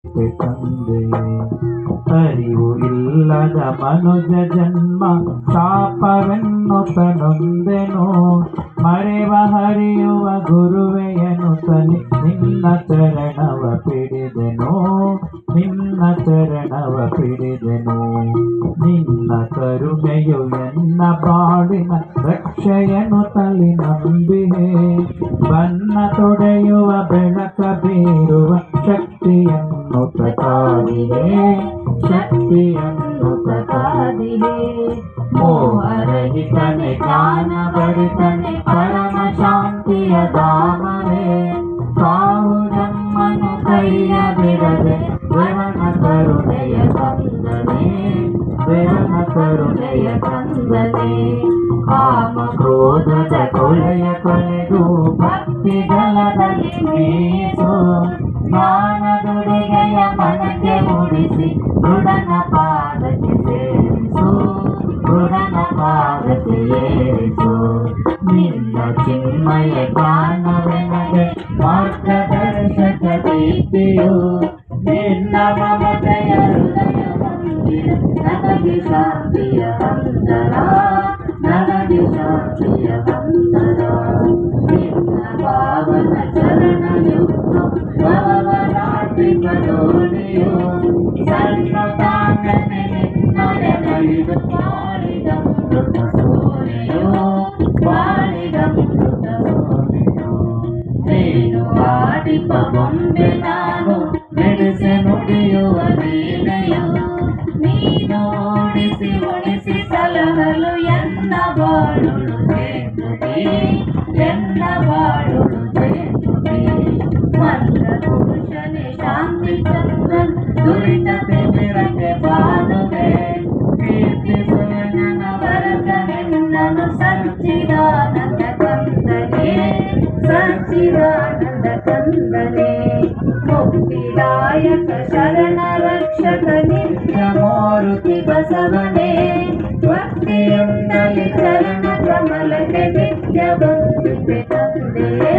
ತಂದೆ ಅರಿವು ಇಲ್ಲದ ಮನುಜ ಜನ್ಮ ಶಾಪವೆನ್ನುತ್ತ ನೊಂದೆನು ಮರೆವ ಹರಿಯುವ ಗುರುವೆಯನು ತನಿ ನಿನ್ನ ಚರಣವ ಪಿಡಿದೆನು ನಿನ್ನ ಚರಣವ ಪಿಡಿದೆನು ನಿನ್ನ ಕರುಣೆಯು ಎನ್ನ ಬಾಳಿನ ರಕ್ಷೆಯನು ತಲಿ ನಂಬಿಹೆ ಬನ್ನ ತೊಡೆಯುವ ಬೆಳಕ ಬೀರುವ ಶಕ್ತಿಯನ್ನು ಪ್ರಕಾದಿಹೆ ಶಕ್ತಿಯನ್ನು ಪ್ರಕಾದಿಹೆ ಮೋಹರಹಿತನೆ ಜ್ಞಾನ ಭರಿತನೆ ಪರಮ ಶಾಂತಿಯ ಧಾಮವೇ ಸಾವು ಜನ್ಮನು ಕೈಯ ಬಿಡದೆ ದೇವನ ಕರುಣೆಯ ತಂದನೆ ದೇವನ ಕರುಣೆಯ ತಂದನೆ ಕಾಮ ಕ್ರೋಧದ ಕೊಳೆಯ ಕೊಳೆದು ಭಕ್ತಿ ಜಲದಲ್ಲಿ ಮೀಸು ಜ್ಞಾನದೊಡೆಗೆಯ ಮನಕ್ಕೆ ಮೂಡಿಸಿ ದೃಢನ ಪಾದಕ್ಕೆ ಸೇರಿಸು ದೃಢನ ಪಾದಕ್ಕೆ ಏರಿಸು ನಿನ್ನ ಚಿನ್ಮಯ ಜ್ಞಾನವೆನಗೆ ಮಾರ್ಗದರ್ಶಕ ದೀಪ್ತಿಯು ನಿನ್ನ ಮಮತೆಯ ಹೃದಯ ಮಂದಿರ ನನಗೆ ಶಾಂತಿಯ ಅಂತರ ನನಗೆ ಶಾಂತಿಯ ಅಂತರ ನಿನ್ನ ಪಾವನ ಚರಣಯುಕ್ತ ಭವನಾಟಿಕ ದೋಣಿಯು ಸಣ್ಣ ತಾಂಗನೆ ನಿನ್ನೊಡೆನಲಿದು ಬಾಳಿದಮೃತ ಸೂರ್ಯೋ ಬಾಳಿದಮೃತ ಸೂರ್ಯೋ ನೀನು ಆಡಿಪ ಬೊಂಬೆ ನಾನು ನಡೆಸೆ ನುಡಿಯುವ ವೀಣೆಯು ನೀನು ಓಡಿಸಿ ಉಳಿಸಿ ಸಲಹಲು ಎನ್ನ ಬಾಳುಳು ಸೇತುವೆ ಎನ್ನ ಬಾಳುಳು ಸೇತುವೆ ಮಂದ ಪುರುಷನೇ ಶಾಂತಿ ಚಂದ್ರನ್ ದುರಿತ ಬೆರಕೆ ಬಾನುವೆ ಕೀರ್ತಿಸುವೆ ನನ್ನ ಭರತನೆನ್ನನು ಸಚ್ಚಿದಾನಂದ ಕಂದನೆ ಸಚ್ಚಿದಾನಂದ ಕಂದನೆ ಮುಕ್ತಿದಾಯಕ ಶರಣ ರಕ್ಷಕ ನಿತ್ಯ ಮೂರ್ತಿ ಬಸವನೇ ಭಕ್ತಿಯಿಂದಲೇ ಚರಣ ಕಮಲಕ್ಕೆ ನಿತ್ಯ ಬಂದಿದೆ ತಂದೆಯೇ